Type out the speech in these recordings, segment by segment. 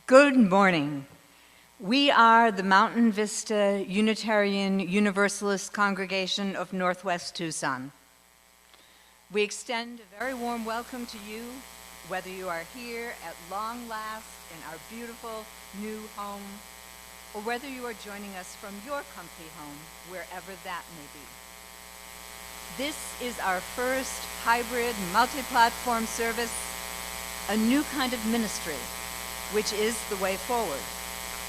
Good morning. We are the Mountain Vista Unitarian Universalist Congregation of Northwest Tucson. We extend a very warm welcome to you, whether you are here at long last in our beautiful new home, or whether you are joining us from your comfy home, wherever that may be. This is our first hybrid multi-platform service, a new kind of ministry, which is the way forward,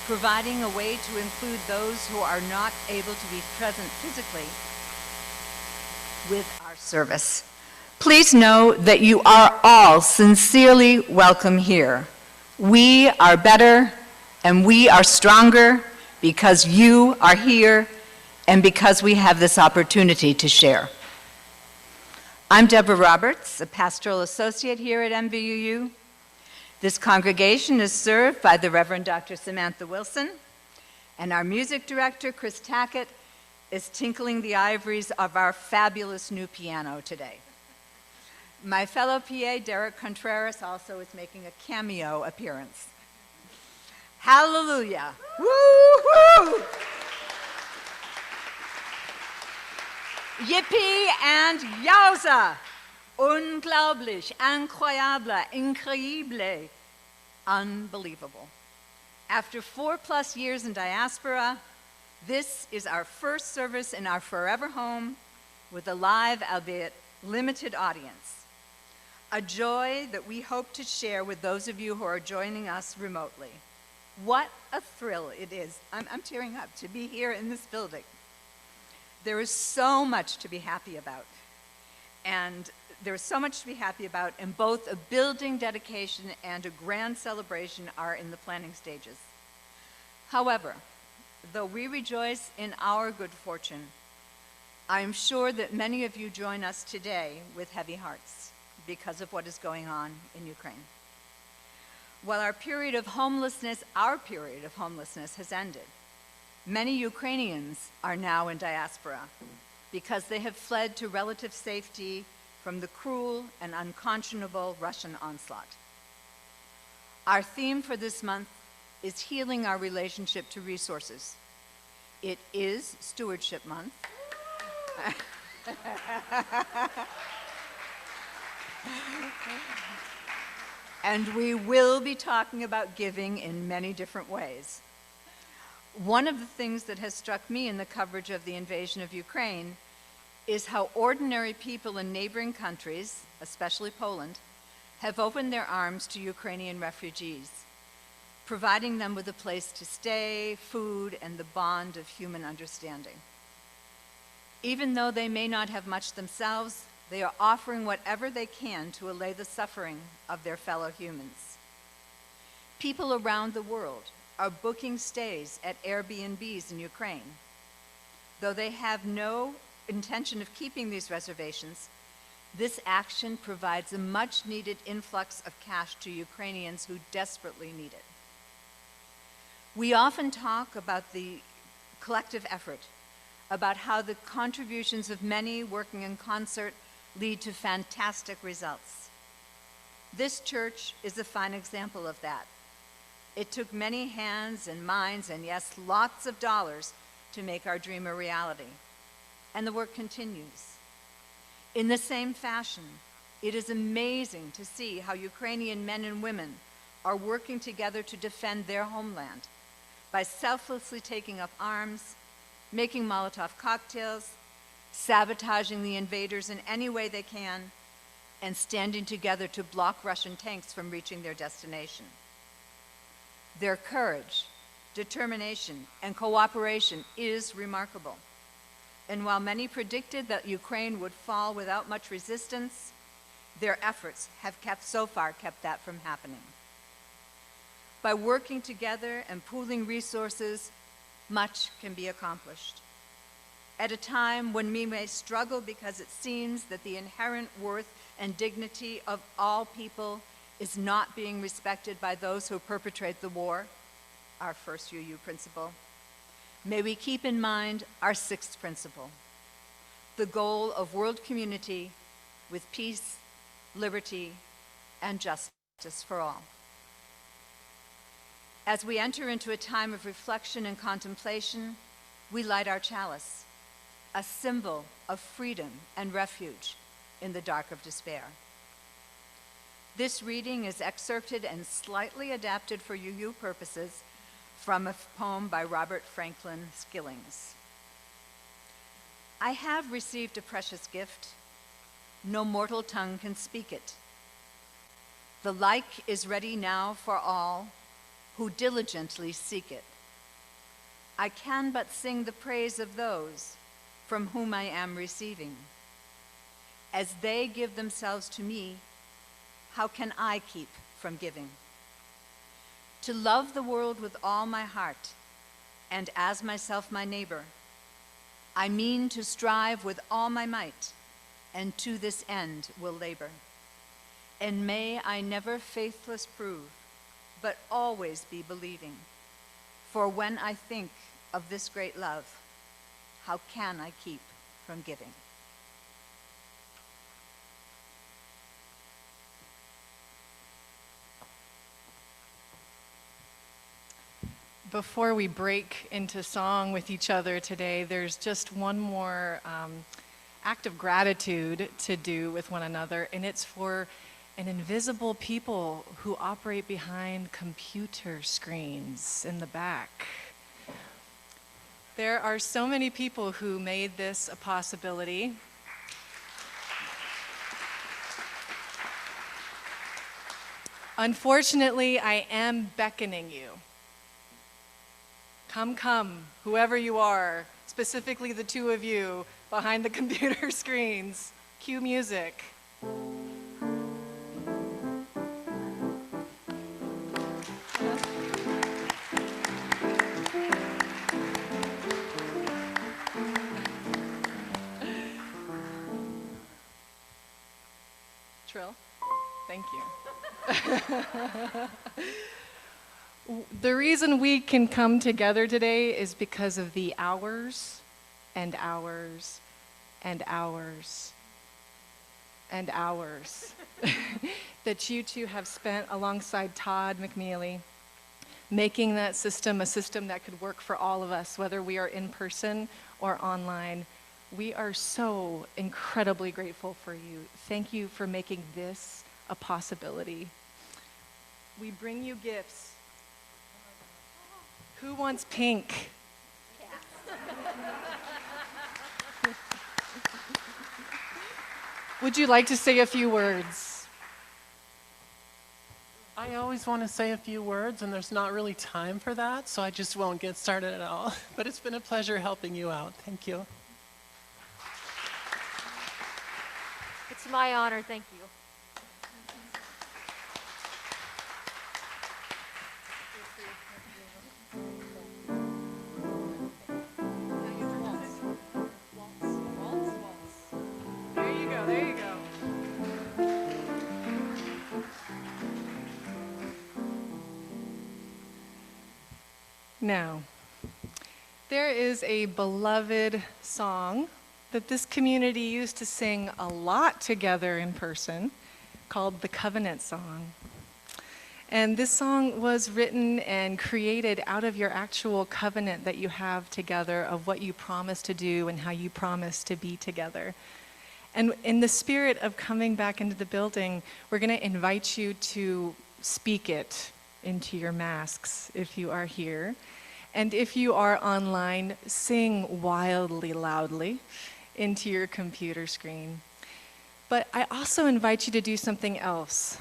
providing a way to include those who are not able to be present physically with our service. Please know that you are all sincerely welcome here. We are better and we are stronger because you are here and because we have this opportunity to share. I'm Deborah Roberts, a pastoral associate here at MVUU. This congregation is served by the Reverend Dr. Samantha Wilson, and our music director, Chris Tackett, is tinkling the ivories of our fabulous new piano today. My fellow PA, Derek Contreras, also is making a cameo appearance. Hallelujah! Woo-hoo! Yippee and yowza! Unglaublich, incroyable, increíble, unbelievable. After 4+ years in diaspora, this is our first service in our forever home with a live, albeit limited audience. A joy that we hope to share with those of you who are joining us remotely. What a thrill it is. I'm tearing up to be here in this building. There is so much to be happy about. And there's so much to be happy about, and both a building dedication and a grand celebration are in the planning stages. However, though we rejoice in our good fortune, I am sure that many of you join us today with heavy hearts because of what is going on in Ukraine. While our period of homelessness has ended, many Ukrainians are now in diaspora because they have fled to relative safety from the cruel and unconscionable Russian onslaught. Our theme for this month is healing our relationship to resources. It is Stewardship Month. And we will be talking about giving in many different ways. One of the things that has struck me in the coverage of the invasion of Ukraine is how ordinary people in neighboring countries, especially Poland, have opened their arms to Ukrainian refugees, providing them with a place to stay, food, and the bond of human understanding. Even though they may not have much themselves, they are offering whatever they can to allay the suffering of their fellow humans. People around the world are booking stays at Airbnbs in Ukraine. Though they have no intention of keeping these reservations, this action provides a much-needed influx of cash to Ukrainians who desperately need it. We often talk about the collective effort, about how the contributions of many working in concert lead to fantastic results. This church is a fine example of that. It took many hands and minds and, yes, lots of dollars to make our dream a reality. And the work continues. In the same fashion, it is amazing to see how Ukrainian men and women are working together to defend their homeland by selflessly taking up arms, making Molotov cocktails, sabotaging the invaders in any way they can, and standing together to block Russian tanks from reaching their destination. Their courage, determination, and cooperation is remarkable. And while many predicted that Ukraine would fall without much resistance, their efforts have so far kept that from happening. By working together and pooling resources, much can be accomplished. At a time when we may struggle because it seems that the inherent worth and dignity of all people is not being respected by those who perpetrate the war, our first UU principle, may we keep in mind our sixth principle, the goal of world community with peace, liberty, and justice for all. As we enter into a time of reflection and contemplation, we light our chalice, a symbol of freedom and refuge in the dark of despair. This reading is excerpted and slightly adapted for UU purposes from a poem by Robert Franklin Skillings. I have received a precious gift. No mortal tongue can speak it. The like is ready now for all who diligently seek it. I can but sing the praise of those from whom I am receiving. As they give themselves to me, how can I keep from giving? To love the world with all my heart, and as myself my neighbor, I mean to strive with all my might, and to this end will labor. And may I never faithless prove, but always be believing. For when I think of this great love, how can I keep from giving? Before we break into song with each other today, there's just one more act of gratitude to do with one another, and it's for an invisible people who operate behind computer screens in the back. There are so many people who made this a possibility. Unfortunately, I am beckoning you. Come, whoever you are, specifically the two of you behind the computer screens. Cue music. Trill, thank you. The reason we can come together today is because of the hours and hours and hours and hours that you two have spent alongside Todd McNeely, making that system a system that could work for all of us, whether we are in person or online. We are so incredibly grateful for you. Thank you for making this a possibility. We bring you gifts. Who wants pink? Would you like to say a few words? I always want to say a few words, and there's not really time for that, so I just won't get started at all. But it's been a pleasure helping you out. Thank you. It's my honor, thank you. There you go. Now, there is a beloved song that this community used to sing a lot together in person called the Covenant Song. And this song was written and created out of your actual covenant that you have together of what you promise to do and how you promise to be together. And in the spirit of coming back into the building, we're going to invite you to speak it into your masks if you are here. And if you are online, sing wildly loudly into your computer screen. But I also invite you to do something else.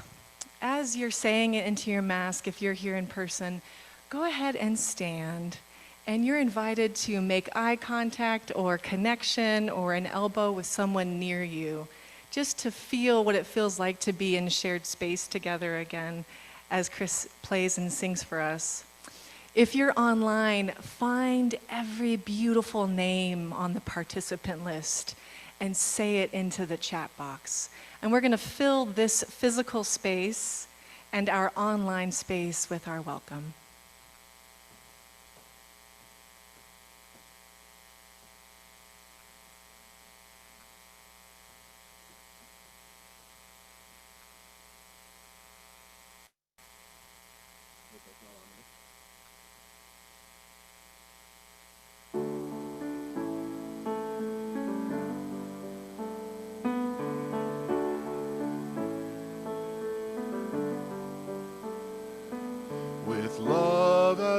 As you're saying it into your mask, if you're here in person, go ahead and stand. And you're invited to make eye contact or connection or an elbow with someone near you, just to feel what it feels like to be in shared space together again as Chris plays and sings for us. If you're online, find every beautiful name on the participant list and say it into the chat box. And we're going to fill this physical space and our online space with our welcome.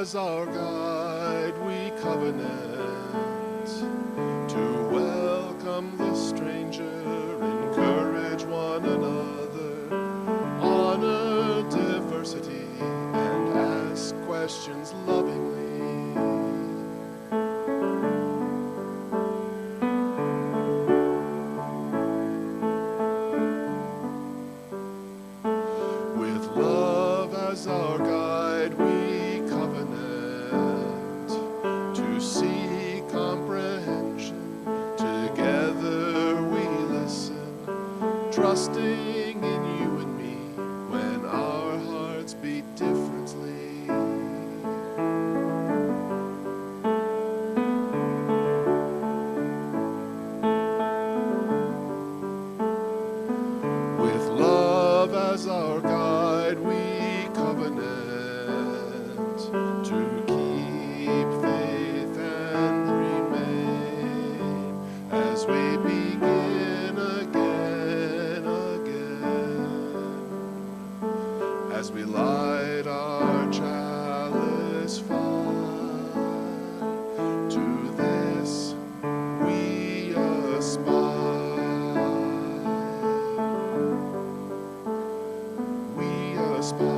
as our guide, we covenant to welcome the stranger, encourage one another, honor diversity, and ask questions lovingly. With love as our guide, we covenant to seek comprehension. Together we listen, trusting in you and me when our hearts beat differently. With love as our guide, we covenant to keep faith and remain as we begin again, as we light our chalice fire. To this we aspire. We aspire.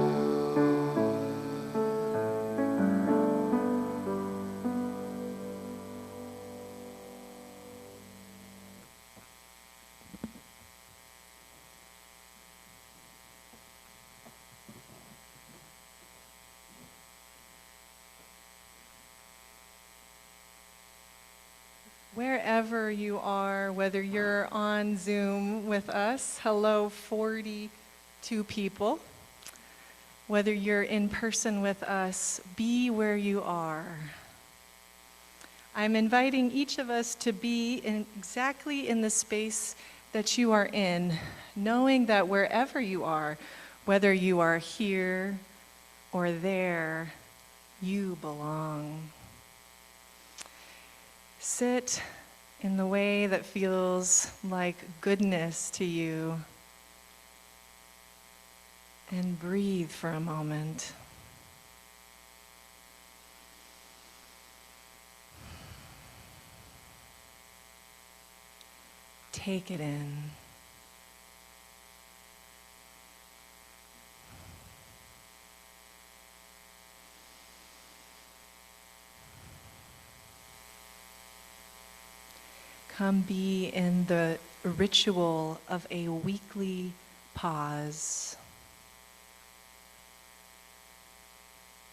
Wherever you are, whether you're on Zoom with us, hello 42 people. Whether you're in person with us, be where you are. I'm inviting each of us to be exactly in the space that you are in, knowing that wherever you are, whether you are here or there, you belong. Sit in the way that feels like goodness to you and breathe for a moment. Take it in. Come be in the ritual of a weekly pause,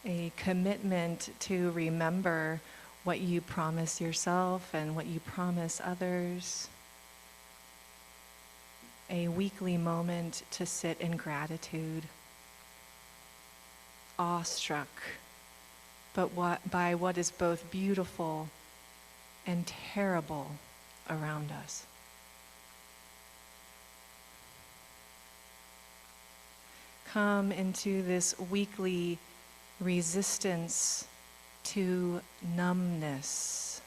a commitment to remember what you promise yourself and what you promise others, a weekly moment to sit in gratitude, awestruck by what is both beautiful and terrible around us. Come into this weekly resistance to numbness.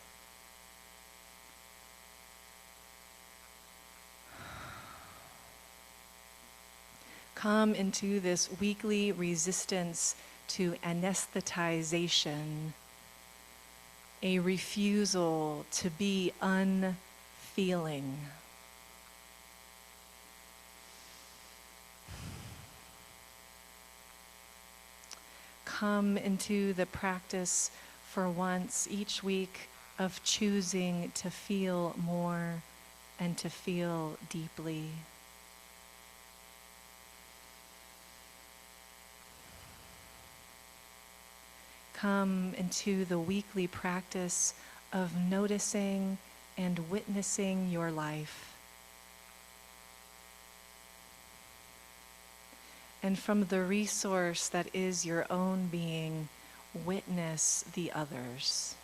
Come into this weekly resistance to anesthetization, a refusal to be unfeeling. Come into the practice for once each week of choosing to feel more and to feel deeply. Come into the weekly practice of noticing and witnessing your life. And from the resource that is your own being, witness the others.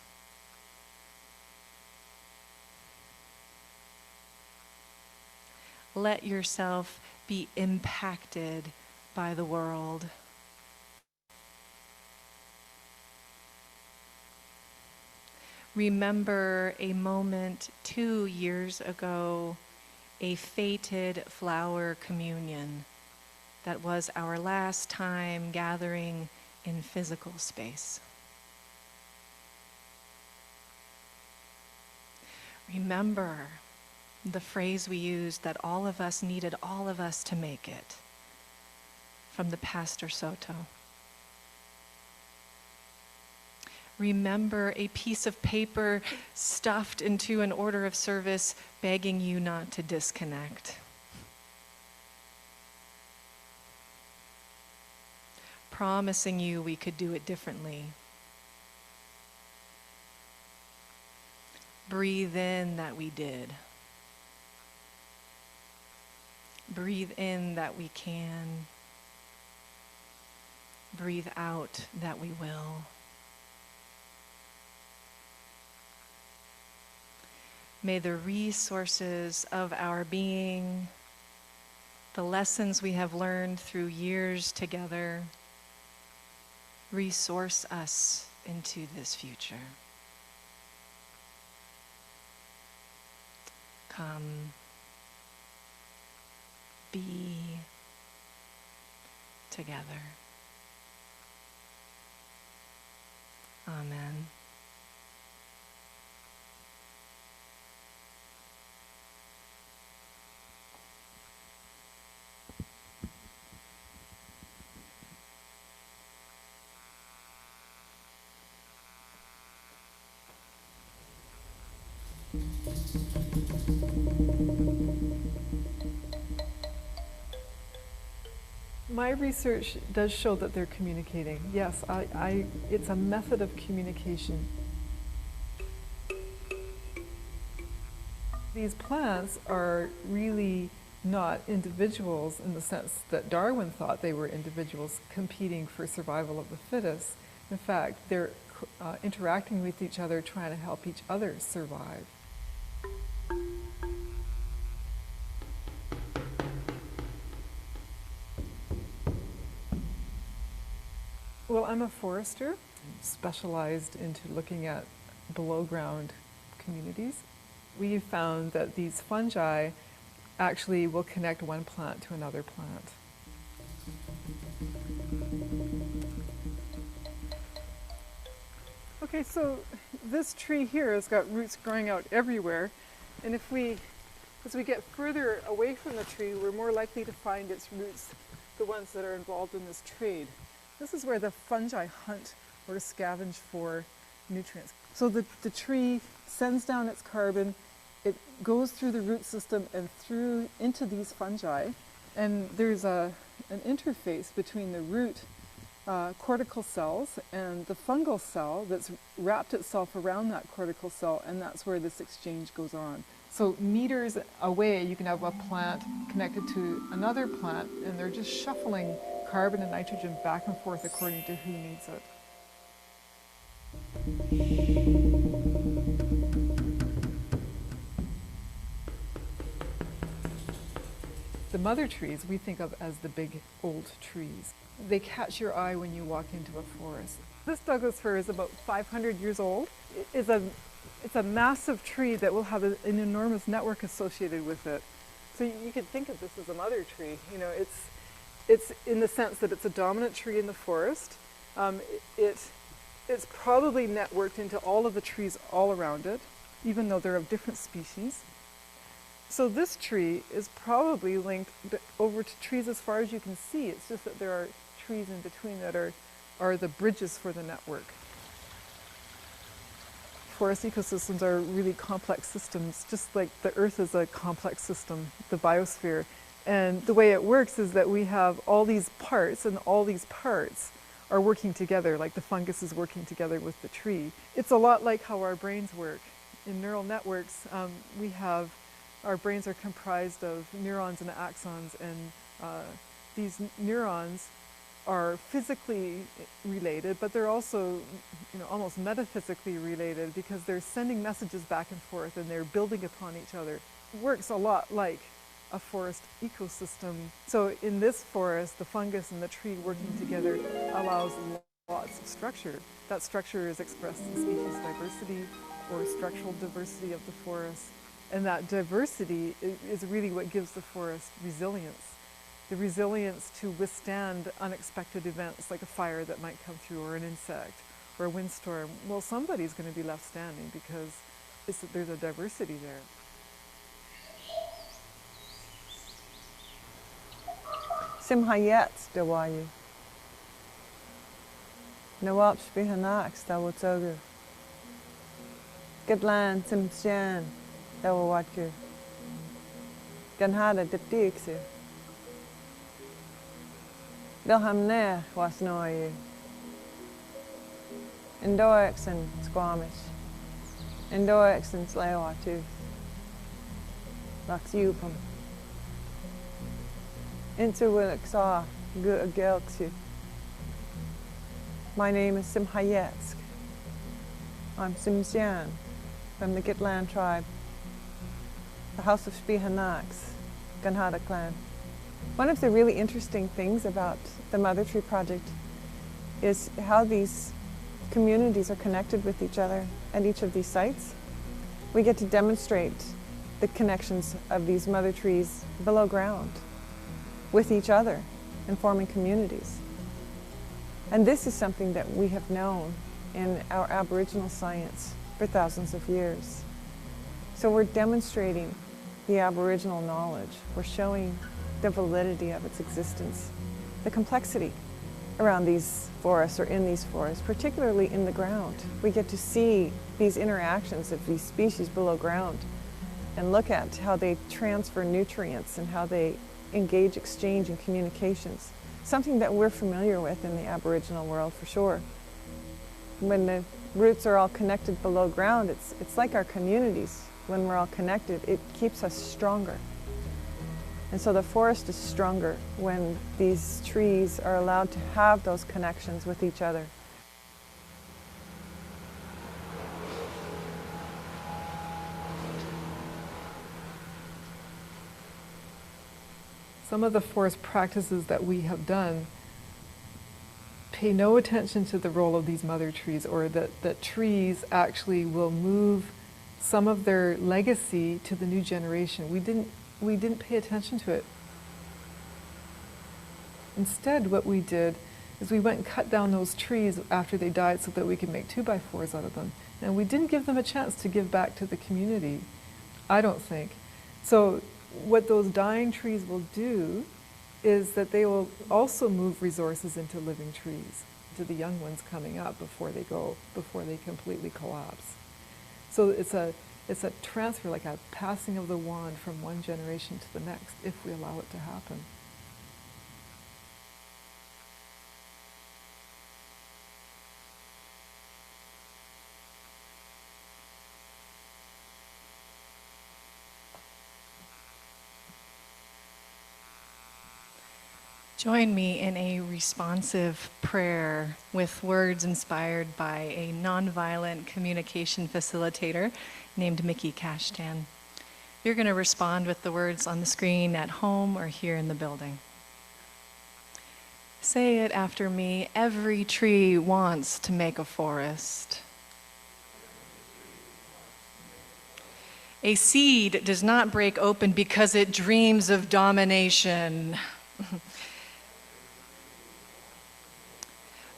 Let yourself be impacted by the world. Remember a moment 2 years ago, a fated flower communion that was our last time gathering in physical space. Remember the phrase we used that all of us needed all of us to make it, from the Pastor Soto. Remember a piece of paper stuffed into an order of service begging you not to disconnect. Promising you we could do it differently. Breathe in that we did. Breathe in that we can. Breathe out that we will. May the resources of our being, the lessons we have learned through years together, resource us into this future. Come, be together. Amen. My research does show that they're communicating. Yes, it's a method of communication. These plants are really not individuals in the sense that Darwin thought they were individuals competing for survival of the fittest. In fact, they're interacting with each other, trying to help each other survive. Well, I'm a forester, specialized into looking at below ground communities. We found that these fungi actually will connect one plant to another plant. Okay, so this tree here has got roots growing out everywhere, and as we get further away from the tree, we're more likely to find its roots, the ones that are involved in this trade. This is where the fungi hunt or scavenge for nutrients. So the tree sends down its carbon, it goes through the root system and through into these fungi, and there's an interface between the root cortical cells and the fungal cell that's wrapped itself around that cortical cell, and that's where this exchange goes on. So meters away, you can have a plant connected to another plant, and they're just shuffling carbon and nitrogen back and forth according to who needs it. The mother trees we think of as the big old trees. They catch your eye when you walk into a forest. This Douglas fir is about 500 years old. It's a massive tree that will have an enormous network associated with it. So you could think of this as a mother tree. You know, it's in the sense that it's a dominant tree in the forest. It's probably networked into all of the trees all around it, even though they're of different species. So this tree is probably linked over to trees as far as you can see. It's just that there are trees in between that are the bridges for the network. Forest ecosystems are really complex systems, just like the Earth is a complex system, the biosphere. And the way it works is that we have all these parts, and all these parts are working together, like the fungus is working together with the tree. It's a lot like how our brains work. In neural networks, our brains are comprised of neurons and axons, and these neurons are physically related, but they're also, almost metaphysically related, because they're sending messages back and forth and they're building upon each other. It works a lot like a forest ecosystem. So in this forest, the fungus and the tree working together allows lots of structure. That structure is expressed in species diversity or structural diversity of the forest. And that diversity is really what gives the forest resilience. The resilience to withstand unexpected events like a fire that might come through, or an insect, or a windstorm. Well, somebody's going to be left standing because there's a diversity there. Simhayet dawayu. Nawap spihanak stawotsogu. Gadlan simsyan dawawatku. Ganhada dipdixu. Bilhamne wasnoyu. Indoix and Squamish. Indoix and Slewatu. Laxiupum. Intuwilixaw Gelxu. My name is Simhayetsk. I'm Simsian from the Gitlan tribe, the House of Spihanaks, Ganhada clan. One of the really interesting things about the Mother Tree Project is how these communities are connected with each other at each of these sites. We get to demonstrate the connections of these mother trees below ground with each other and forming communities. And this is something that we have known in our Aboriginal science for thousands of years. So we're demonstrating the Aboriginal knowledge. We're showing the validity of its existence, the complexity around these forests or in these forests, particularly in the ground. We get to see these interactions of these species below ground and look at how they transfer nutrients and how they engage exchange and communications, something that we're familiar with in the Aboriginal world for sure. When the roots are all connected below ground, it's like our communities. When we're all connected, it keeps us stronger. And so the forest is stronger when these trees are allowed to have those connections with each other. Some of the forest practices that we have done pay no attention to the role of these mother trees, or that trees actually will move some of their legacy to the new generation. We didn't pay attention to it. Instead, what we did is we went and cut down those trees after they died so that we could make 2x4s out of them. And we didn't give them a chance to give back to the community, I don't think. So what those dying trees will do is that they will also move resources into living trees, to the young ones coming up before they completely collapse. So it's a transfer, like a passing of the wand from one generation to the next, if we allow it to happen. Join me in a responsive prayer with words inspired by a nonviolent communication facilitator named Mickey Kashtan. You're going to respond with the words on the screen at home or here in the building. Say it after me. Every tree wants to make a forest. A seed does not break open because it dreams of domination.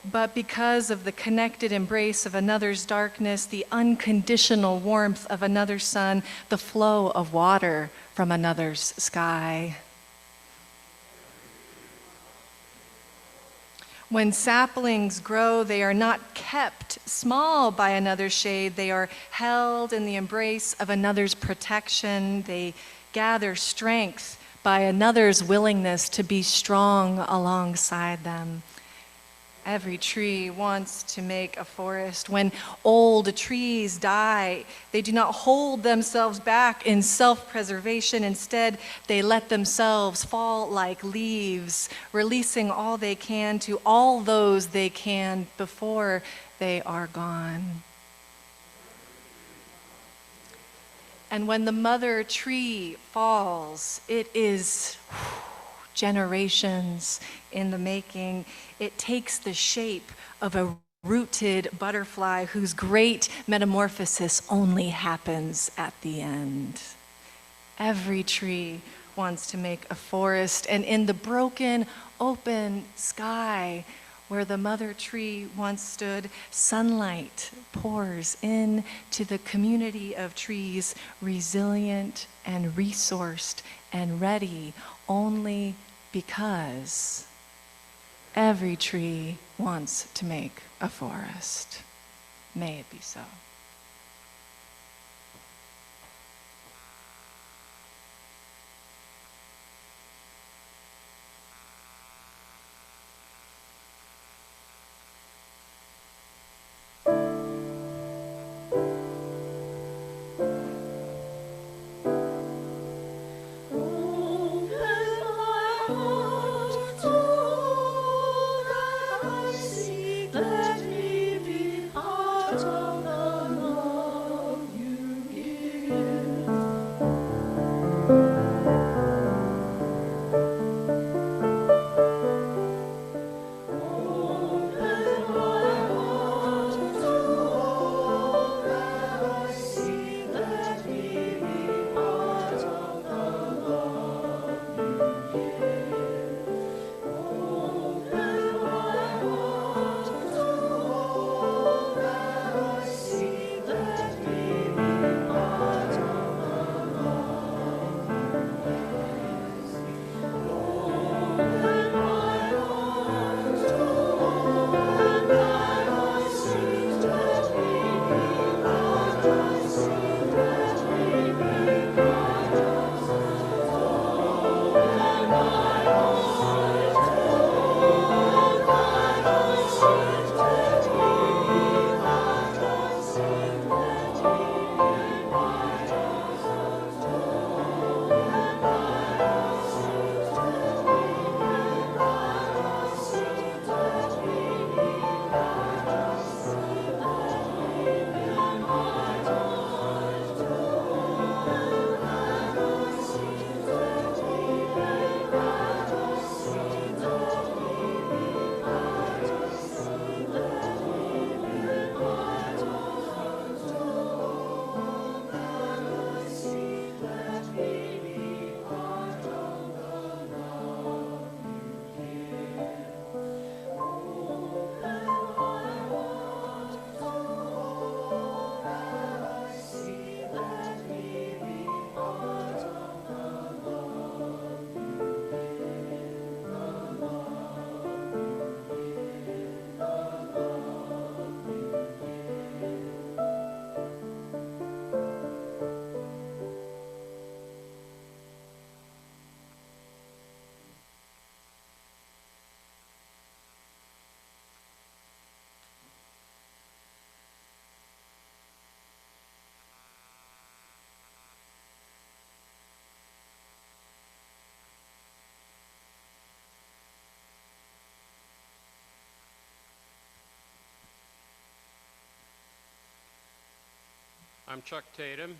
But because of the connected embrace of another's darkness, the unconditional warmth of another's sun, the flow of water from another's sky. When saplings grow, they are not kept small by another's shade. They are held in the embrace of another's protection. They gather strength by another's willingness to be strong alongside them. Every tree wants to make a forest. When old trees die, they do not hold themselves back in self-preservation. Instead, they let themselves fall like leaves, releasing all they can to all those they can before they are gone. And when the mother tree falls, it is generations in the making. It takes the shape of a rooted butterfly whose great metamorphosis only happens at the end. Every tree wants to make a forest, and in the broken, open sky, Where the mother tree once stood, sunlight pours into the community of trees, resilient and resourced and ready only because every tree wants to make a forest. May it be so. I'm Chuck Tatum.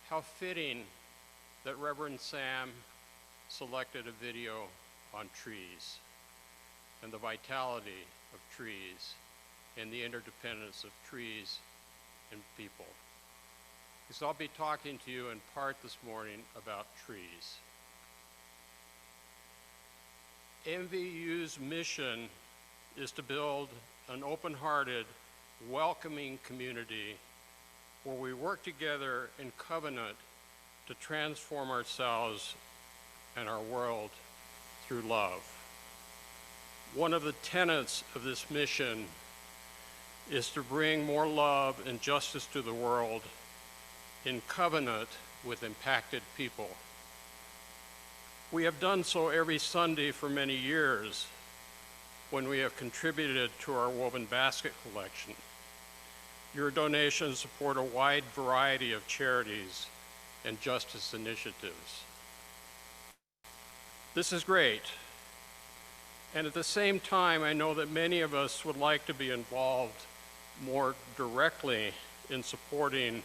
How fitting that Reverend Sam selected a video on trees and the vitality of trees and the interdependence of trees and people. Because I'll be talking to you in part this morning about trees. MVUU's mission is to build an open-hearted, welcoming community where we work together in covenant to transform ourselves and our world through love. One of the tenets of this mission is to bring more love and justice to the world in covenant with impacted people. We have done so every Sunday for many years when we have contributed to our woven basket collection. Your donations support a wide variety of charities and justice initiatives. This is great. And at the same time, I know that many of us would like to be involved more directly in supporting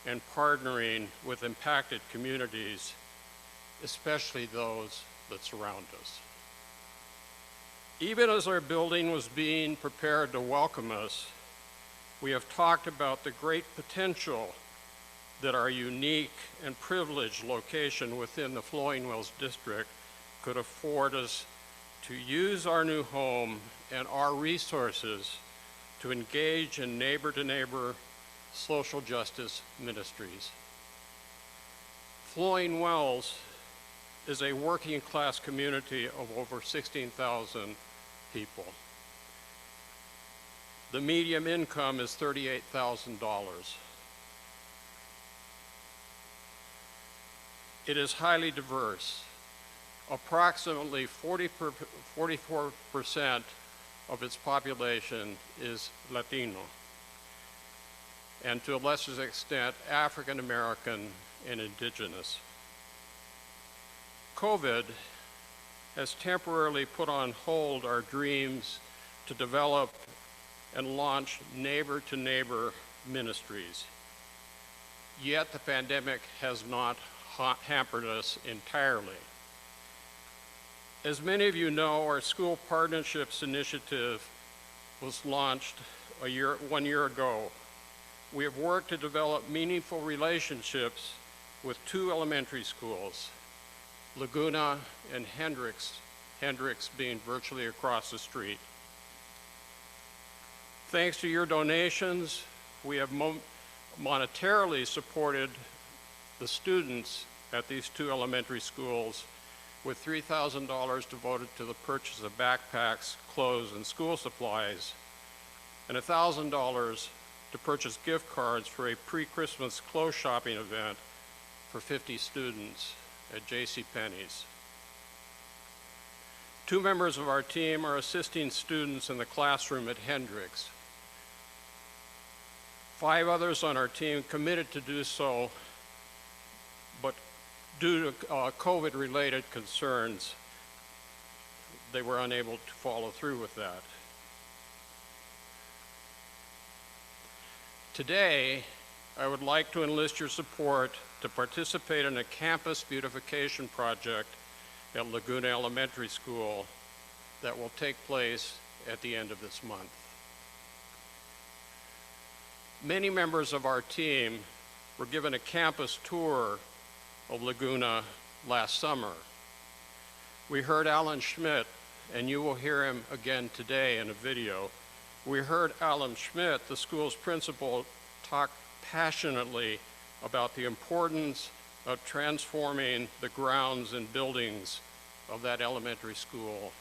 and partnering with impacted communities, especially those that surround us. Even as our building was being prepared to welcome us, we have talked about the great potential that our unique and privileged location within the Flowing Wells District could afford us to use our new home and our resources to engage in neighbor-to-neighbor social justice ministries. Flowing Wells is a working-class community of over 16,000 people. The median income is $38,000. It is highly diverse. Approximately 44% of its population is Latino, and to a lesser extent, African American and indigenous. COVID has temporarily put on hold our dreams to develop and launch neighbor-to-neighbor ministries. Yet the pandemic has not hampered us entirely. As many of you know, our School Partnerships Initiative was launched 1 year ago. We have worked to develop meaningful relationships with 2 elementary schools, Laguna and Hendricks being virtually across the street. Thanks to your donations, we have monetarily supported the students at these 2 elementary schools with $3,000 devoted to the purchase of backpacks, clothes, and school supplies, and $1,000 to purchase gift cards for a pre-Christmas clothes shopping event for 50 students at JCPenney's. 2 members of our team are assisting students in the classroom at Hendricks. 5 others on our team committed to do so, but due to COVID-related concerns, they were unable to follow through with that. Today, I would like to enlist your support to participate in a campus beautification project at Laguna Elementary School that will take place at the end of this month. Many members of our team were given a campus tour of Laguna last summer. We heard Alan Schmidt, and you will hear him again today in a video. We heard Alan Schmidt, the school's principal, talk passionately about the importance of transforming the grounds and buildings of that elementary school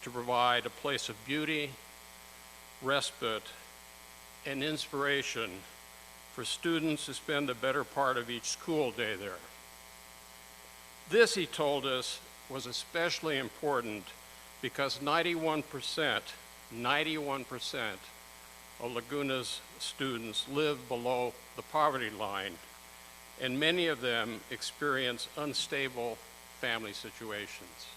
to provide a place of beauty, respite, and inspiration for students to spend the better part of each school day there. This, he told us, was especially important because 91% of Laguna's students live below the poverty line, and many of them experience unstable family situations.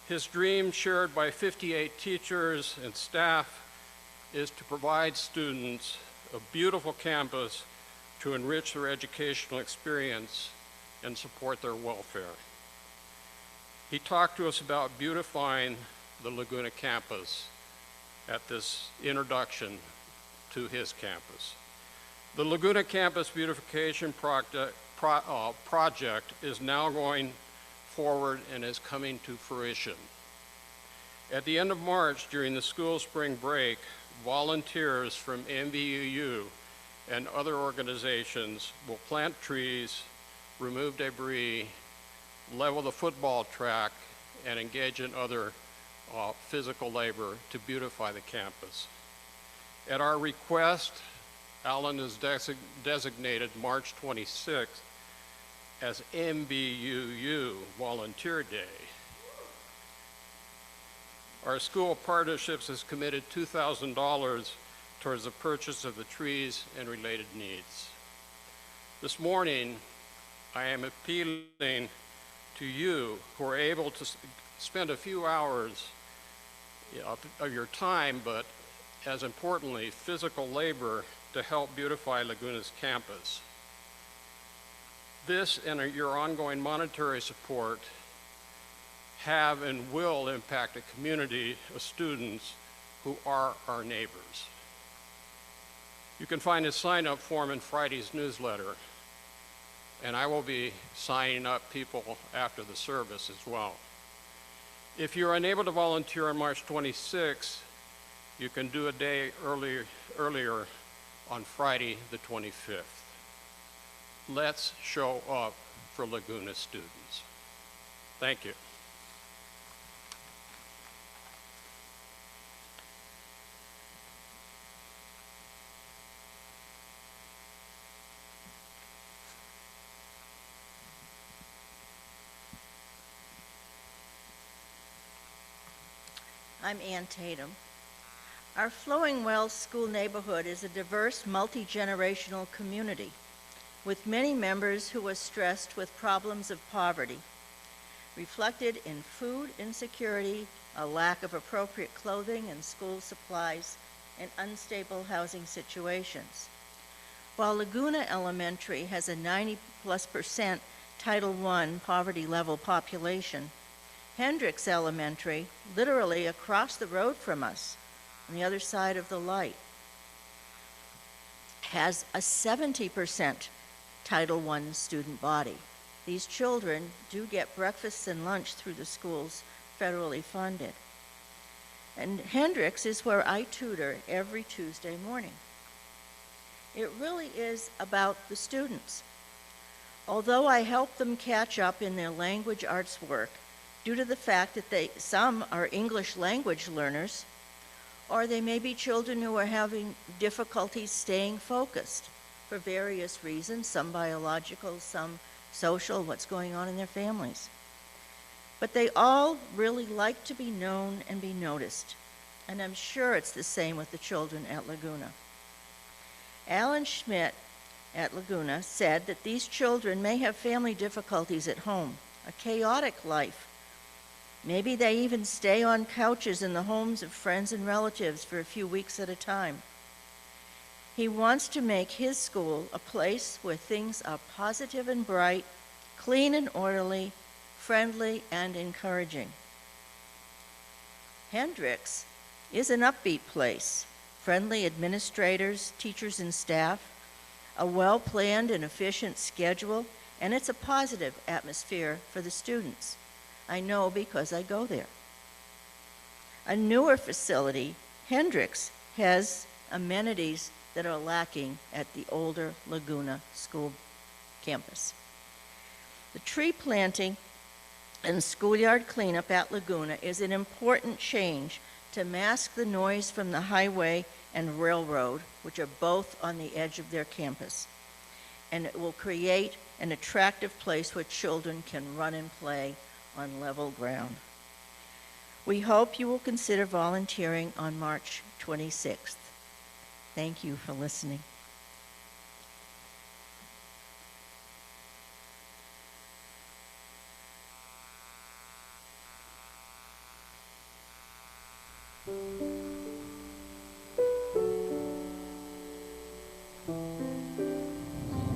His dream, shared by 58 teachers and staff, is to provide students a beautiful campus to enrich their educational experience and support their welfare. He talked to us about beautifying the Laguna campus at this introduction to his campus. The Laguna Campus Beautification project is now going forward and is coming to fruition. At the end of March, during the school spring break, volunteers from MVUU and other organizations will plant trees, remove debris, level the football track, and engage in other physical labor to beautify the campus. At our request, Alan has designated March 26th as MVUU Volunteer Day. Our school partnerships has committed $2,000 towards the purchase of the trees and related needs. This morning, I am appealing to you who are able to spend a few hours of your time, but as importantly, physical labor to help beautify Laguna's campus. This and your ongoing monetary support have and will impact a community of students who are our neighbors. You can find a sign-up form in Friday's newsletter, and I will be signing up people after the service as well. If you're unable to volunteer on March 26th, you can do a day earlier on Friday the 25th. Let's show up for Laguna students. Thank you. I'm Ann Tatum. Our Flowing Wells School neighborhood is a diverse, multi-generational community with many members who are stressed with problems of poverty, reflected in food insecurity, a lack of appropriate clothing and school supplies, and unstable housing situations. While Laguna Elementary has a 90+% Title I poverty level population, Hendricks Elementary, literally across the road from us, on the other side of the light, has a 70% Title I student body. These children do get breakfasts and lunch through the schools federally funded. And Hendricks is where I tutor every Tuesday morning. It really is about the students. Although I help them catch up in their language arts work, due to the fact that some are English language learners, or they may be children who are having difficulties staying focused for various reasons, some biological, some social, what's going on in their families. But they all really like to be known and be noticed, and I'm sure it's the same with the children at Laguna. Alan Schmidt at Laguna said that these children may have family difficulties at home, a chaotic life. Maybe they even stay on couches in the homes of friends and relatives for a few weeks at a time. He wants to make his school a place where things are positive and bright, clean and orderly, friendly and encouraging. Hendricks is an upbeat place, friendly administrators, teachers and staff, a well-planned and efficient schedule, and it's a positive atmosphere for the students. I know because I go there. A newer facility, Hendricks, has amenities that are lacking at the older Laguna School campus. The tree planting and schoolyard cleanup at Laguna is an important change to mask the noise from the highway and railroad, which are both on the edge of their campus. And it will create an attractive place where children can run and play on level ground. We hope you will consider volunteering on March 26th. Thank you for listening.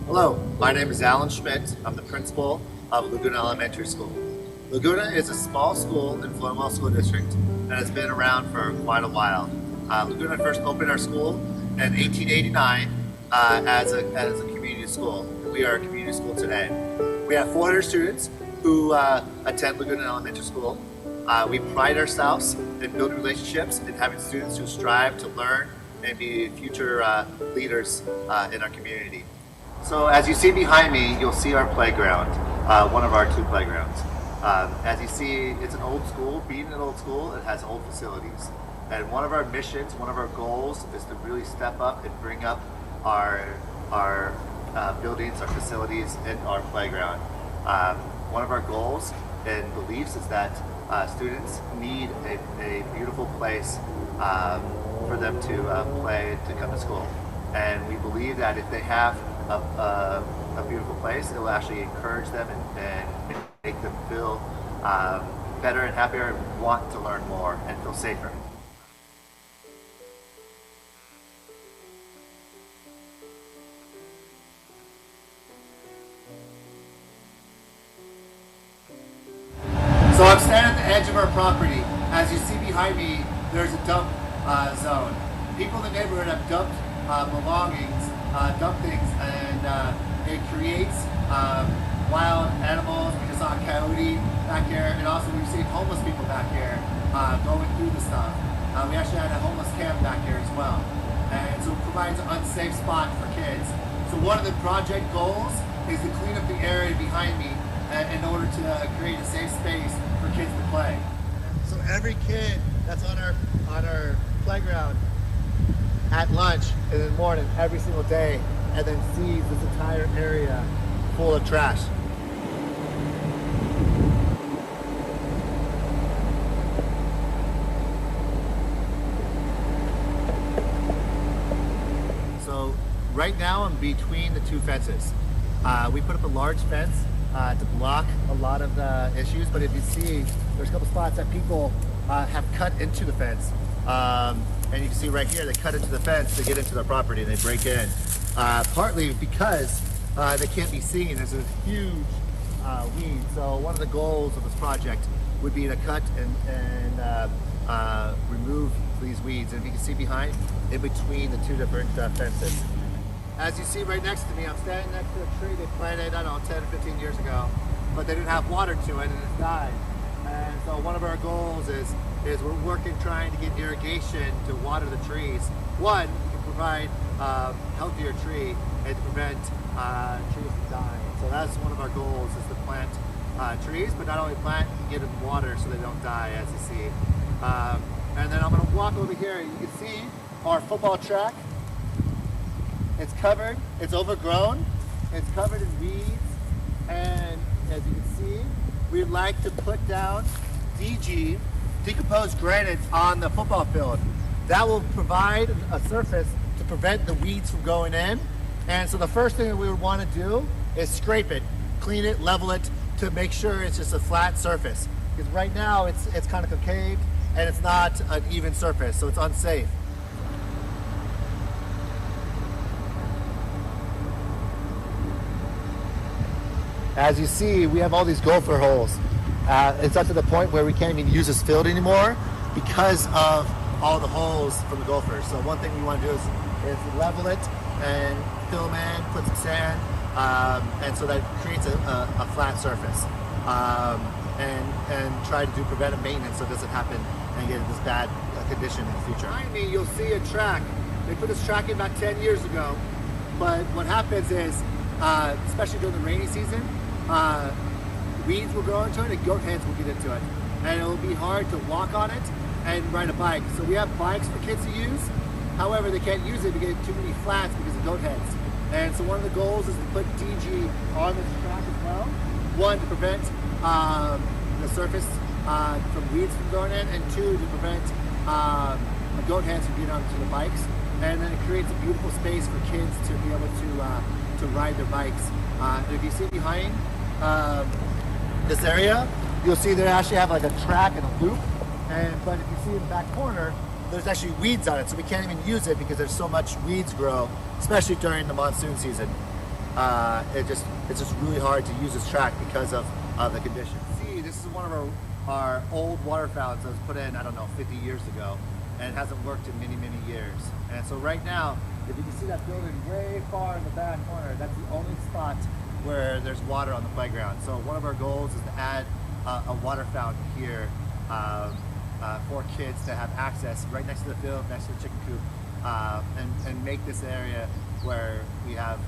Hello, my name is Alan Schmidt. I'm the principal of Laguna Elementary School. Laguna is a small school in Flowing Wells School District that has been around for quite a while. Laguna first opened our school in 1889 as a community school. We are a community school today. We have 400 students who attend Laguna Elementary School. We pride ourselves in building relationships and having students who strive to learn and be future leaders in our community. So as you see behind me, you'll see our playground, one of our 2 playgrounds. As you see, it's an old school. Being an old school, it has old facilities. And one of our missions, one of our goals is to really step up and bring up our buildings, our facilities, and our playground. One of our goals and beliefs is that students need a beautiful place for them to play, to come to school. And we believe that if they have a beautiful place, it will actually encourage them and make them feel better and happier and want to learn more and feel safer. So I'm standing at the edge of our property. As you see behind me, there's a dump zone. People in the neighborhood have dumped belongings, dump things, and it creates wild animals because of coyote back here, and also we've seen homeless people back here going through the stuff. We actually had a homeless camp back here as well. And so it provides an unsafe spot for kids. So one of the project goals is to clean up the area behind me in order to create a safe space for kids to play. So every kid that's on our playground at lunch in the morning every single day, and then sees this entire area full of trash. So right now I'm between the two fences. We put up a large fence to block a lot of the issues, but if you see, there's a couple spots that people have cut into the fence. And you can see right here, they cut into the fence to get into their property and they break in. Partly because they can't be seen. There's a huge weed. So one of the goals of this project would be to cut and remove these weeds. And if you can see behind, in between the two different fences. As you see right next to me, I'm standing next to a tree they planted, I don't know, 10 or 15 years ago, but they didn't have water to it and it died. And so one of our goals is we're working trying to get irrigation to water the trees. One, you can provide healthier tree and to prevent trees from dying. So that's one of our goals, is to plant trees, but not only plant, you can get them water so they don't die, as you see. And then I'm going to walk over here. You can see our football track. It's covered, it's overgrown, it's covered in weeds, and as you can see, we'd like to put down DG, decomposed granite, on the football field. That will provide a surface to prevent the weeds from going in. And so the first thing that we would want to do is scrape it, clean it, level it, to make sure it's just a flat surface. Because right now it's kind of concaved and it's not an even surface, so it's unsafe. As you see, we have all these gopher holes. It's up to the point where we can't even use this field anymore because of all the holes from the gophers. So one thing we want to do is level it and fill them in, put some sand, and so that creates a flat surface. And try to do preventive maintenance so it doesn't happen and get this bad condition in the future. Behind me, you'll see a track. They put this track in about 10 years ago, but what happens is, especially during the rainy season, weeds will grow into it and goat heads will get into it. And it will be hard to walk on it and ride a bike. So we have bikes for kids to use. However, they can't use it because too many flats because of goat heads. And so one of the goals is to put DG on this track as well. One, to prevent the surface from weeds from going in, and two, to prevent the goat heads from getting onto the bikes. And then it creates a beautiful space for kids to be able to ride their bikes. And if you see behind this area, you'll see they actually have like a track and a loop. But if you see in the back corner, there's actually weeds on it, so we can't even use it because there's so much weeds grow, especially during the monsoon season. It's just really hard to use this track because of the conditions. See, this is one of our old water fountains that was put in, I don't know, 50 years ago, and it hasn't worked in many, many years. And so right now, if you can see that building way far in the back corner, that's the only spot where there's water on the playground. So one of our goals is to add a water fountain here for kids to have access right next to the field, next to the chicken coop, and make this area where we have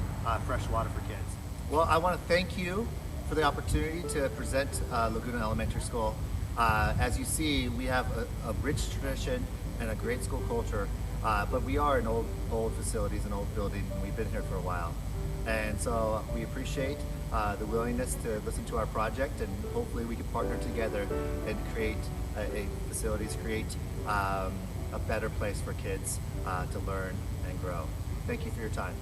fresh water for kids. Well, I want to thank you for the opportunity to present Laguna Elementary School. As you see, we have a rich tradition and a great school culture, but we are an old facilities, an old building, and we've been here for a while. And so we appreciate the willingness to listen to our project, and hopefully we can partner together and create create a better place for kids to learn and grow. Thank you for your time.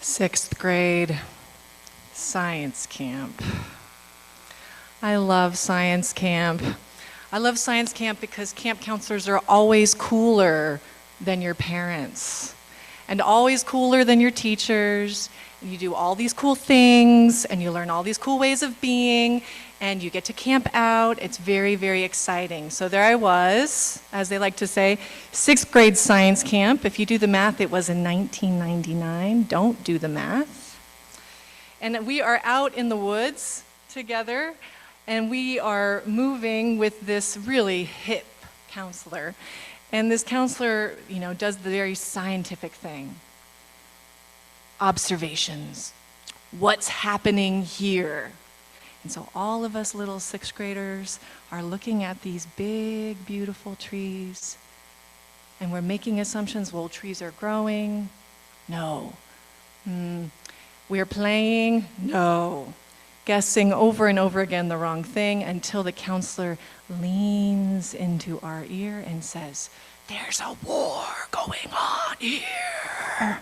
Sixth grade science camp. I love science camp. I love science camp because camp counselors are always cooler than your parents and always cooler than your teachers. And you do all these cool things and you learn all these cool ways of being and you get to camp out. It's very, very exciting. So there I was, as they like to say, sixth grade science camp. If you do the math, it was in 1999. Don't do the math. And we are out in the woods together. And we are moving with this really hip counselor. And this counselor, does the very scientific thing. Observations. What's happening here? And so all of us little sixth graders are looking at these big, beautiful trees. And we're making assumptions, well, trees are growing. No. We're playing. No. Guessing over and over again the wrong thing until the counselor leans into our ear and says, "There's a war going on here."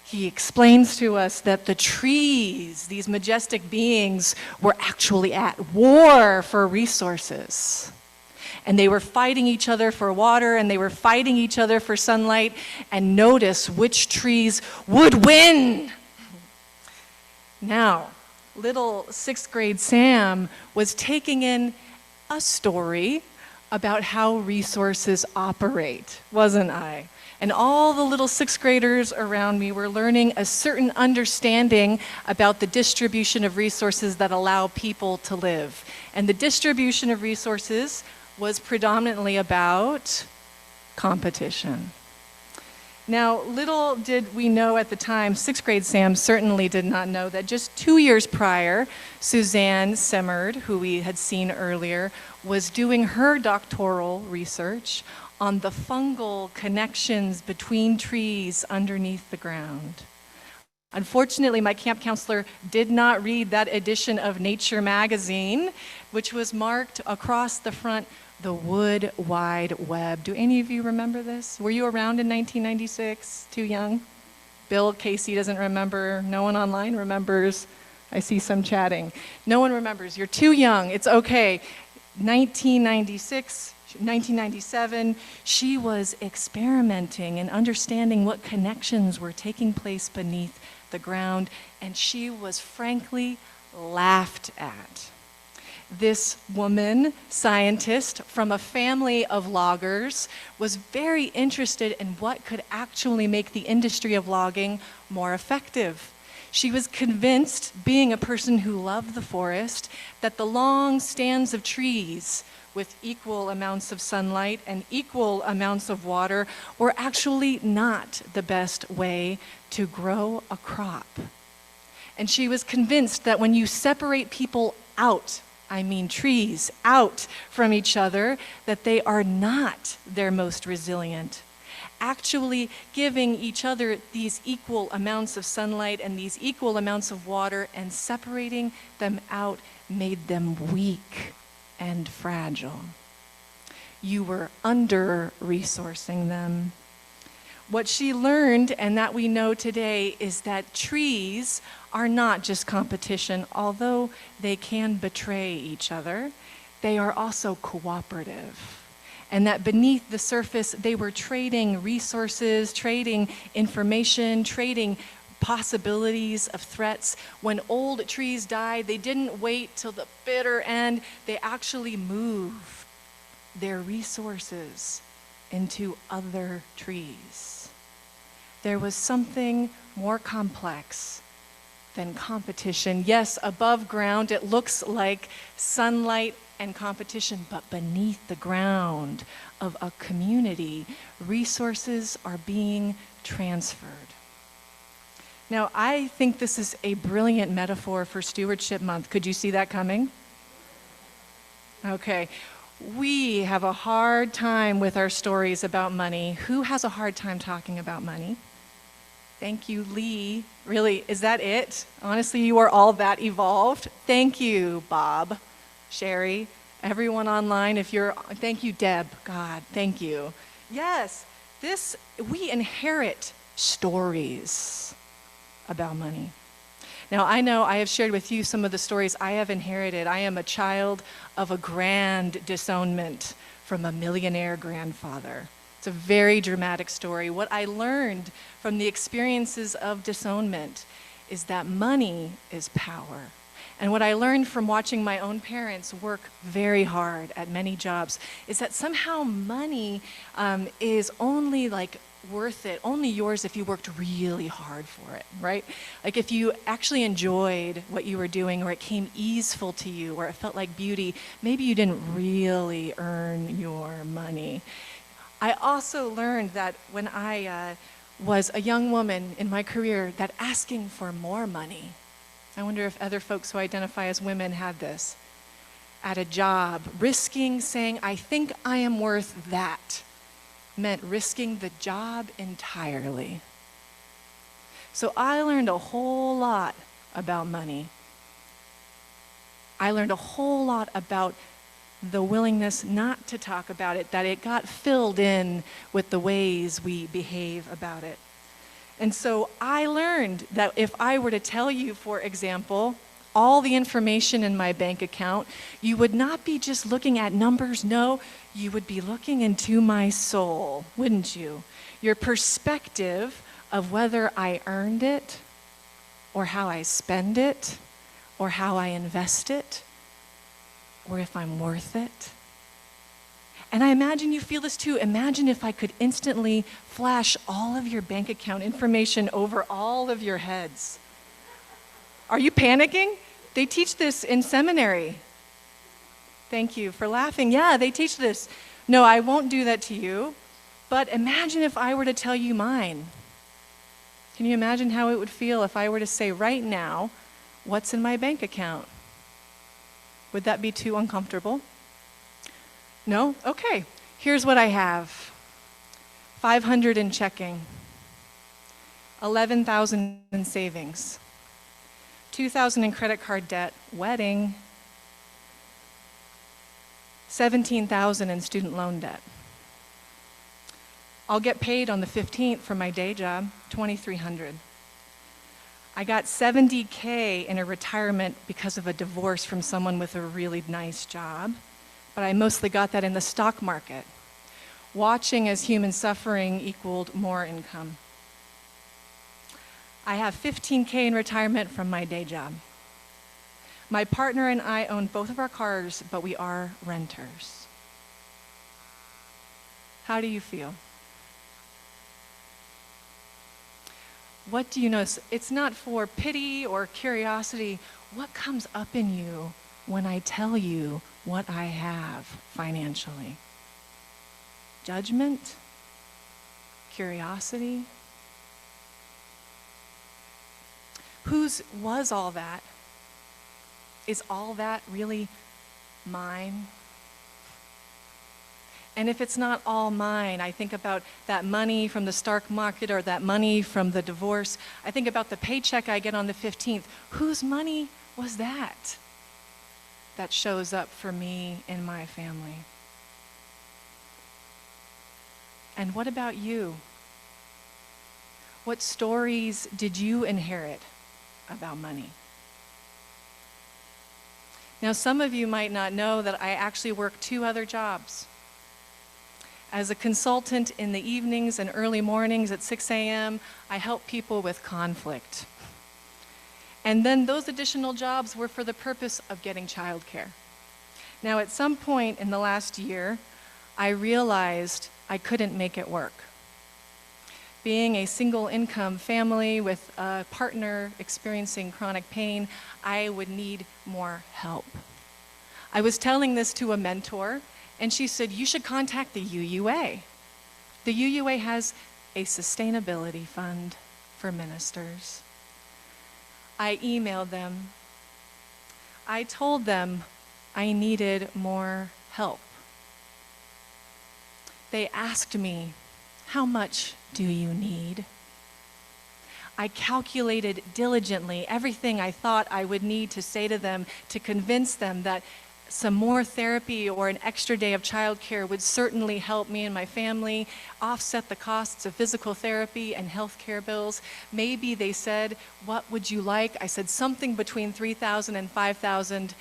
He explains to us that the trees, these majestic beings, were actually at war for resources. And they were fighting each other for water, and they were fighting each other for sunlight, and notice which trees would win. Now, little sixth grade Sam was taking in a story about how resources operate, wasn't I? And all the little sixth graders around me were learning a certain understanding about the distribution of resources that allow people to live. And the distribution of resources was predominantly about competition. Now, little did we know at the time, sixth grade Sam certainly did not know that just 2 years prior, Suzanne Semmerd, who we had seen earlier, was doing her doctoral research on the fungal connections between trees underneath the ground. Unfortunately, my camp counselor did not read that edition of Nature magazine, which was marked across the front, "The Wood Wide Web." Do any of you remember this? Were you around in 1996? Too young? Bill Casey doesn't remember. No one online remembers. I see some chatting. No one remembers. You're too young. It's okay. 1997, she was experimenting and understanding what connections were taking place beneath the ground, and she was frankly laughed at. This woman, scientist from a family of loggers, was very interested in what could actually make the industry of logging more effective. She was convinced, being a person who loved the forest, that the long stands of trees with equal amounts of sunlight and equal amounts of water were actually not the best way to grow a crop. And she was convinced that when you separate people out, I mean trees, out from each other, that they are not their most resilient. Actually giving each other these equal amounts of sunlight and these equal amounts of water and separating them out made them weak and fragile. You were under-resourcing them. What she learned, and that we know today, is that trees are not just competition, although they can betray each other. They are also cooperative. And that beneath the surface, they were trading resources, trading information, trading possibilities of threats. When old trees died, they didn't wait till the bitter end. They actually moved their resources into other trees. There was something more complex than competition. Yes, above ground, it looks like sunlight and competition, but beneath the ground of a community, resources are being transferred. Now, I think this is a brilliant metaphor for Stewardship Month. Could you see that coming? Okay. We have a hard time with our stories about money. Who has a hard time talking about money? Thank you, Lee. Really, is that it? Honestly, you are all that evolved. Thank you, Bob, Sherry, everyone online. Thank you, Deb. God, thank you. Yes, we inherit stories about money. Now, I know I have shared with you some of the stories I have inherited. I am a child of a grand disownment from a millionaire grandfather. It's a very dramatic story. What I learned from the experiences of disownment is that money is power. And what I learned from watching my own parents work very hard at many jobs is that somehow money is only like worth it, only yours if you worked really hard for it, right? Like if you actually enjoyed what you were doing, or it came easeful to you, or it felt like beauty, maybe you didn't really earn your money. I also learned that when I was a young woman in my career, that asking for more money, I wonder if other folks who identify as women had this, at a job, risking saying, I think I am worth that, meant risking the job entirely. So I learned a whole lot about money. I learned a whole lot about the willingness not to talk about it, that it got filled in with the ways we behave about it. And so I learned that if I were to tell you, for example, all the information in my bank account, you would not be just looking at numbers, no, you would be looking into my soul, wouldn't you? Your perspective of whether I earned it, or how I spend it, or how I invest it, or if I'm worth it. And I imagine you feel this too. Imagine if I could instantly flash all of your bank account information over all of your heads. Are you panicking? They teach this in seminary. Thank you for laughing. Yeah, they teach this. No, I won't do that to you. But imagine if I were to tell you mine. Can you imagine how it would feel if I were to say right now, what's in my bank account? Would that be too uncomfortable? No? Okay. Here's what I have. 500 in checking. 11,000 in savings. 2,000 in credit card debt, wedding. 17,000 in student loan debt. I'll get paid on the 15th for my day job, 2,300. I got $70K in a retirement because of a divorce from someone with a really nice job, but I mostly got that in the stock market, watching as human suffering equaled more income. I have $15K in retirement from my day job. My partner and I own both of our cars, but we are renters. How do you feel? What do you notice? It's not for pity or curiosity. What comes up in you when I tell you what I have financially? Judgment? Curiosity? Whose was all that? Is all that really mine? And if it's not all mine, I think about that money from the stock market or that money from the divorce. I think about the paycheck I get on the 15th. Whose money was that that shows up for me in my family? And what about you? What stories did you inherit about money? Now, some of you might not know that I actually work 2 other jobs. As a consultant in the evenings and early mornings at 6 a.m., I help people with conflict. And then those additional jobs were for the purpose of getting childcare. Now, at some point in the last year, I realized I couldn't make it work. Being a single income family with a partner experiencing chronic pain, I would need more help. I was telling this to a mentor, and she said, you should contact the UUA. The UUA has a sustainability fund for ministers. I emailed them. I told them I needed more help. They asked me, how much do you need? I calculated diligently everything I thought I would need to say to them to convince them that some more therapy or an extra day of childcare would certainly help me and my family offset the costs of physical therapy and healthcare bills. Maybe they said, what would you like? I said something between $3,000 and $5,000.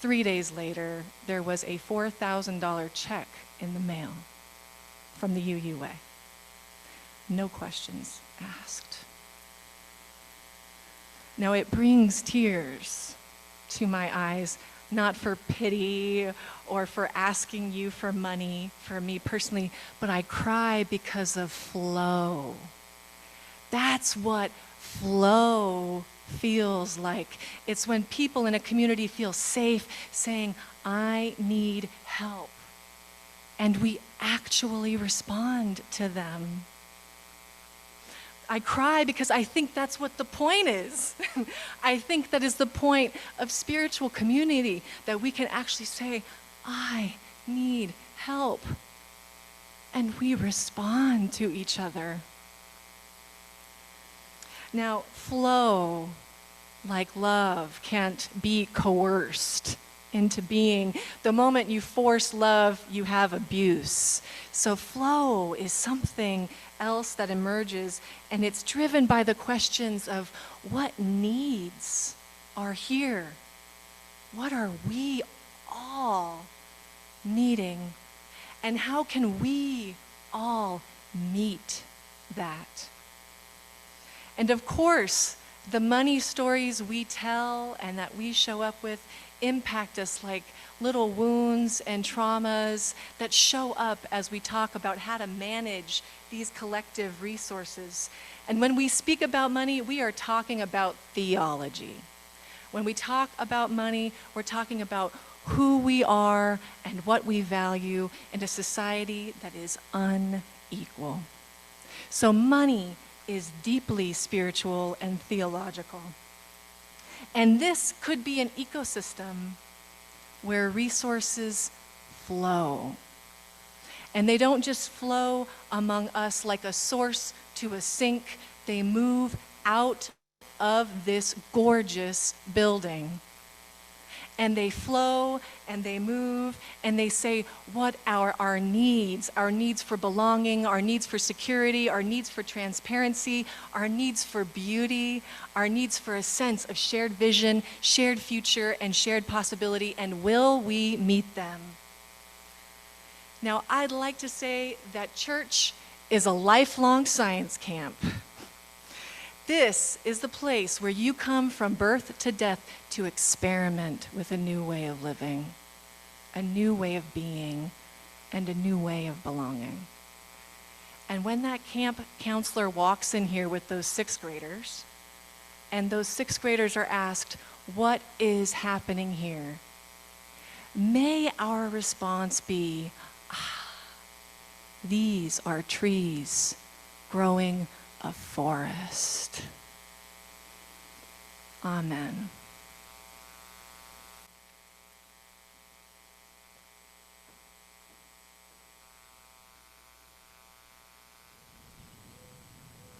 3 days later, there was a $4,000 check in the mail from the UUA. No questions asked. Now it brings tears to my eyes, not for pity or for asking you for money, for me personally, but I cry because of flow. That's what flow feels like. It's when people in a community feel safe saying, I need help. And we actually respond to them. I cry because I think that's what the point is. I think that is the point of spiritual community, that we can actually say, I need help. And we respond to each other. Now, flow, like love, can't be coerced into being. The moment you force love, you have abuse. So flow is something else that emerges, and it's driven by the questions of what needs are here? What are we all needing? And how can we all meet that? And of course, the money stories we tell and that we show up with impact us like little wounds and traumas that show up as we talk about how to manage these collective resources. And when we speak about money, we are talking about theology. When we talk about money, we're talking about who we are and what we value in a society that is unequal. So money is deeply spiritual and theological. And this could be an ecosystem where resources flow. And they don't just flow among us like a source to a sink. They move out of this gorgeous building. And they flow and they move and they say what are our needs for belonging, our needs for security, our needs for transparency, our needs for beauty, our needs for a sense of shared vision, shared future, and shared possibility, and will we meet them? Now, I'd like to say that church is a lifelong science camp. This is the place where you come from birth to death to experiment with a new way of living, a new way of being, and a new way of belonging. And when that camp counselor walks in here with those 6th graders, and those 6th graders are asked, what is happening here? May our response be, these are trees growing a forest. Amen.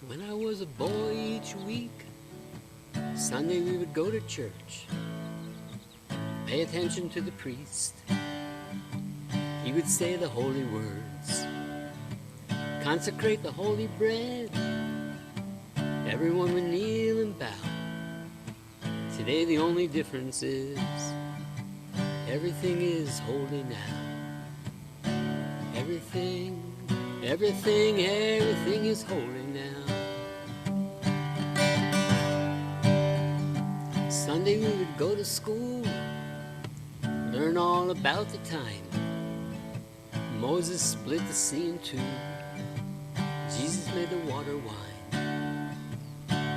When I was a boy each week, Sunday we would go to church, pay attention to the priest. He would say the holy words, consecrate the holy bread. Everyone would kneel and bow. Today the only difference is everything is holy now. Everything is holy now. Sunday we would go to school, learn all about the time. Moses split the sea in two. Jesus made the water wine.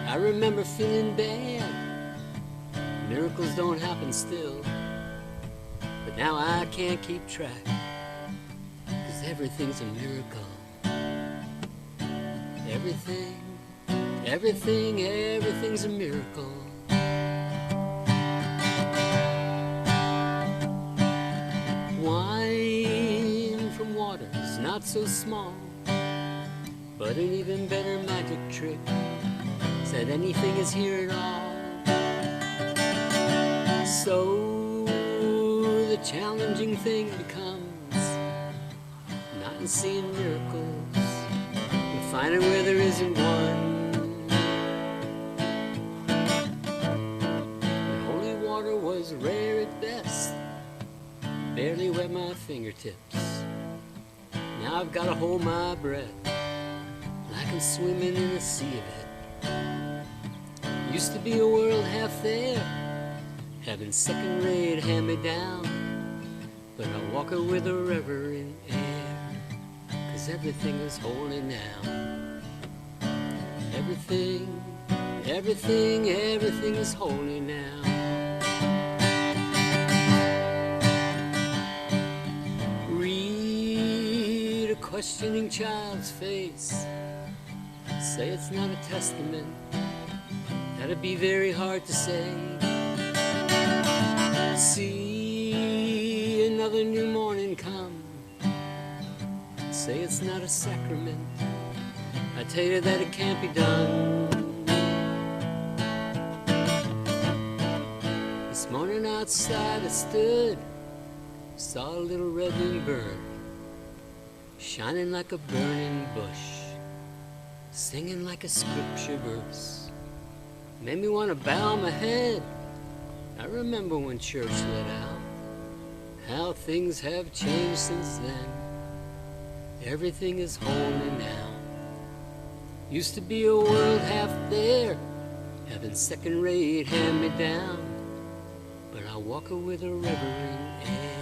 I remember feeling bad. Miracles don't happen still. But now I can't keep track, 'cause everything's a miracle. Everything's a miracle. Wine from waters not so small, but an even better magic trick said anything is here at all. So the challenging thing becomes not in seeing miracles, but finding where there isn't one. When holy water was rare at best, barely wet my fingertips. Now I've got to hold my breath like I'm swimming in a sea of it. Used to be a world half there, having second-rate hand-me-down, but I walk it with a reverent air, 'cause everything is holy now. Everything, everything, everything is holy now. Read a questioning child's face, say it's not a testament, that'd be very hard to say. See another new morning come, say it's not a sacrament, I tell you that it can't be done. This morning outside I stood, saw a little red-winged bird, shining like a burning bush, singing like a scripture verse. Made me want to bow my head. I remember when church let out, how things have changed since then. Everything is holy now. Used to be a world half there, having second-rate hand-me-down, but I walk it with a reverent air,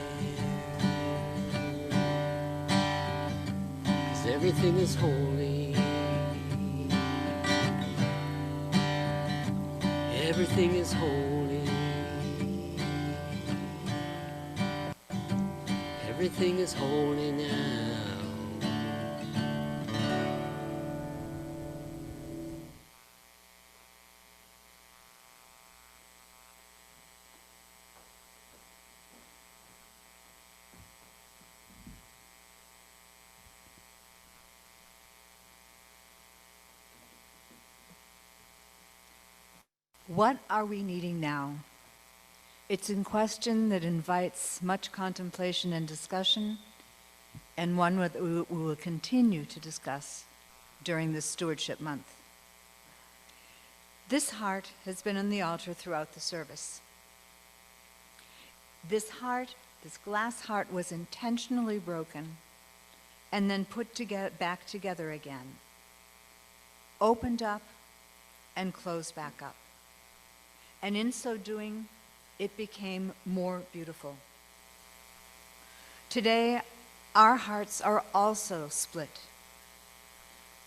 'cause everything is holy. Everything is holy. Everything is holy now. What are we needing now? It's a question that invites much contemplation and discussion, and one that we will continue to discuss during this Stewardship Month. This heart has been on the altar throughout the service. This heart, this glass heart, was intentionally broken and then put back together again, opened up and closed back up. And in so doing, it became more beautiful. Today, our hearts are also split.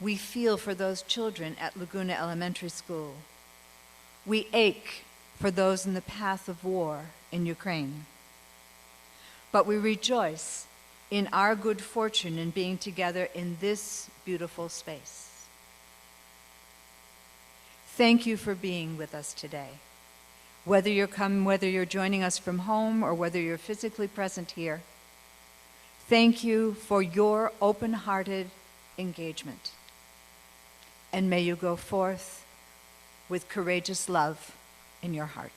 We feel for those children at Laguna Elementary School. We ache for those in the path of war in Ukraine. But we rejoice in our good fortune in being together in this beautiful space. Thank you for being with us today. Whether you're joining us from home or whether you're physically present here, thank you for your open-hearted engagement. And may you go forth with courageous love in your hearts.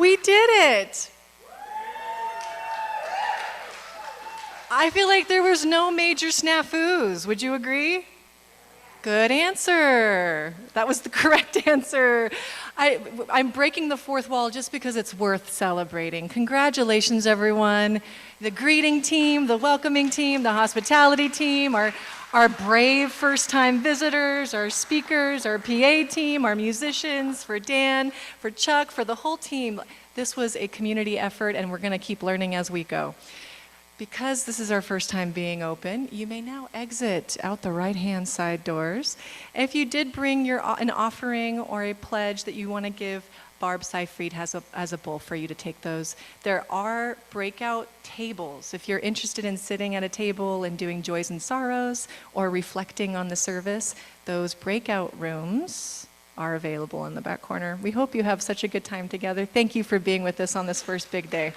We did it. I feel like there was no major snafus. Would you agree? Good answer. That was the correct answer. I'm breaking the fourth wall just because it's worth celebrating. Congratulations, everyone. The greeting team, the welcoming team, the hospitality team, our brave first-time visitors, our speakers, our PA team, our musicians, for Dan, for Chuck, for the whole team. This was a community effort, and we're going to keep learning as we go. Because this is our first time being open, you may now exit out the right-hand side doors. If you did bring an offering or a pledge that you want to give, Barb Seyfried has a bowl for you to take those. There are breakout tables. If you're interested in sitting at a table and doing joys and sorrows or reflecting on the service, those breakout rooms are available in the back corner. We hope you have such a good time together. Thank you for being with us on this first big day.